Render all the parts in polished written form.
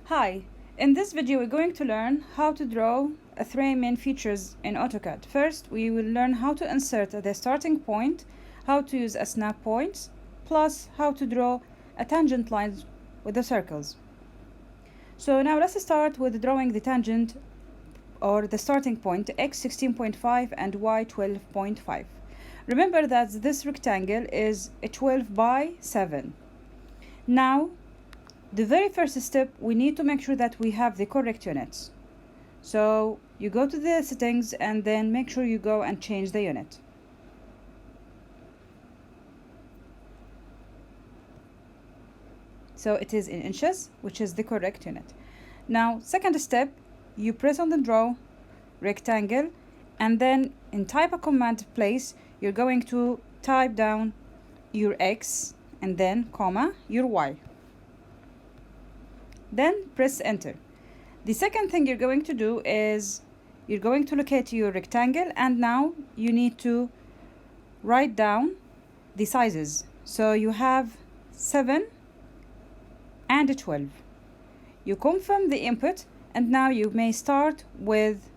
Hi, in this video we're going to learn how to draw three main features in AutoCAD. First, we will learn how to insert the starting point, how to use a snap point, plus how to draw a tangent lines with the circles. So now let's start with drawing the tangent or the starting point x 16.5 and y 12.5. Remember that this rectangle is a 12 by 7. Now, the very first step, we need to make sure that we have the correct units. So you go to the settings and then make sure you go and change the unit. So it is in inches, which is the correct unit. Now, second step, you press on the draw rectangle, and then in type a command place, you're going to type down your x and then comma your y. Then press enter. The second thing you're going to do is you're going to locate your rectangle, and now you need to write down the sizes. So you have 7 and 12. You confirm the input, and now you may start with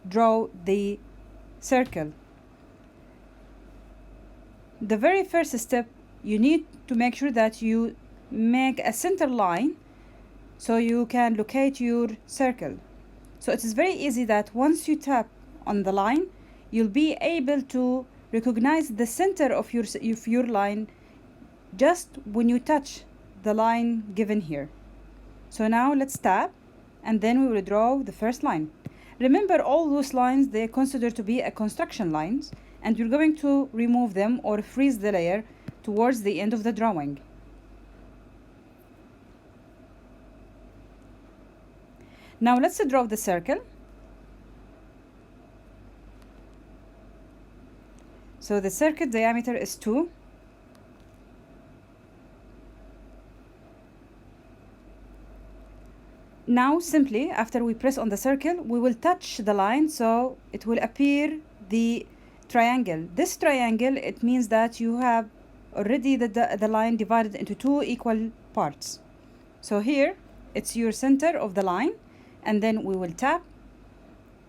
draw the circle. The very first step, you need to make sure that you make a center line so you can locate your circle. So it is very easy that once you tap on the line, you'll be able to recognize the center of your line just when you touch the line given here. So now let's tap, and then we will draw the first line. Remember, all those lines, they are considered to be a construction lines, and you're going to remove them or freeze the layer towards the end of the drawing. Now let's draw the circle. So the circle diameter is 2. Now simply, after we press on the circle, we will touch the line so it will appear the triangle. This triangle, it means that you have already the line divided into 2 equal parts. So here, it's your center of the line, and then we will tap,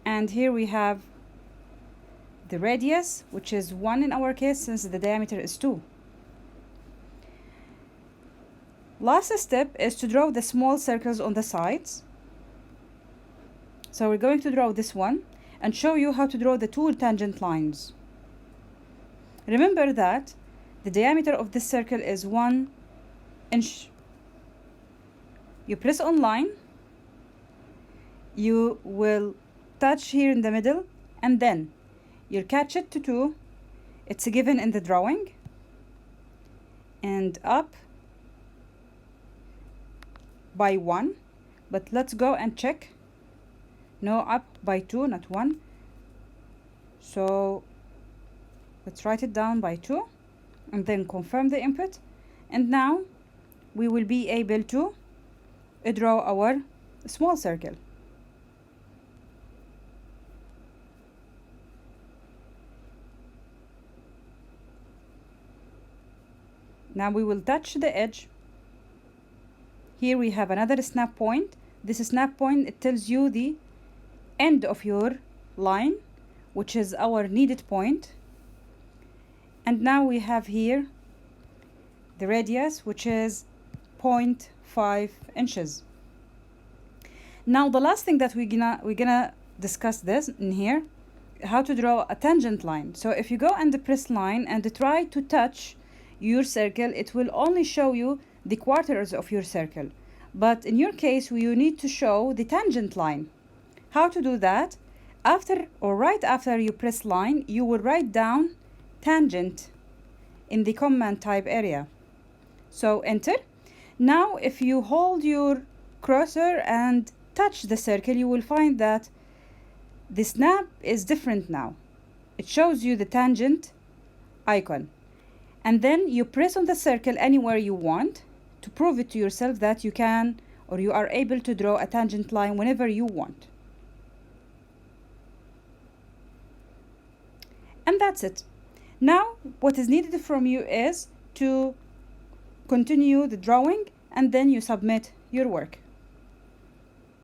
and here we have the radius, which is 1 in our case since the diameter is 2. Last step is to draw the small circles on the sides. So we're going to draw this one and show you how to draw the 2 tangent lines. Remember that the diameter of this circle is 1 inch. You press on line, you will touch here in the middle, and then you'll catch it to 2. It's given in the drawing, and up by 1, but let's go and check. No, up by 2, not 1. So let's write it down by 2 and then confirm the input, and now we will be able to draw our small circle. Now we will touch the edge. Here we have another snap point. This snap point, it tells you the end of your line, which is our needed point. And now we have here the radius, which is 0.5 inches. Now the last thing that we're gonna discuss this in here, how to draw a tangent line. So if you go and press line and try to touch your circle, it will only show you the quarters of your circle. But in your case, you need to show the tangent line. How to do that? After or right after you press line, you will write down tangent in the command type area. So enter. Now if you hold your cursor and touch the circle, you will find that the snap is different now. It shows you the tangent icon. And then you press on the circle anywhere you want to prove it to yourself that you can or you are able to draw a tangent line whenever you want. And that's it. Now what is needed from you is to continue the drawing, and then you submit your work.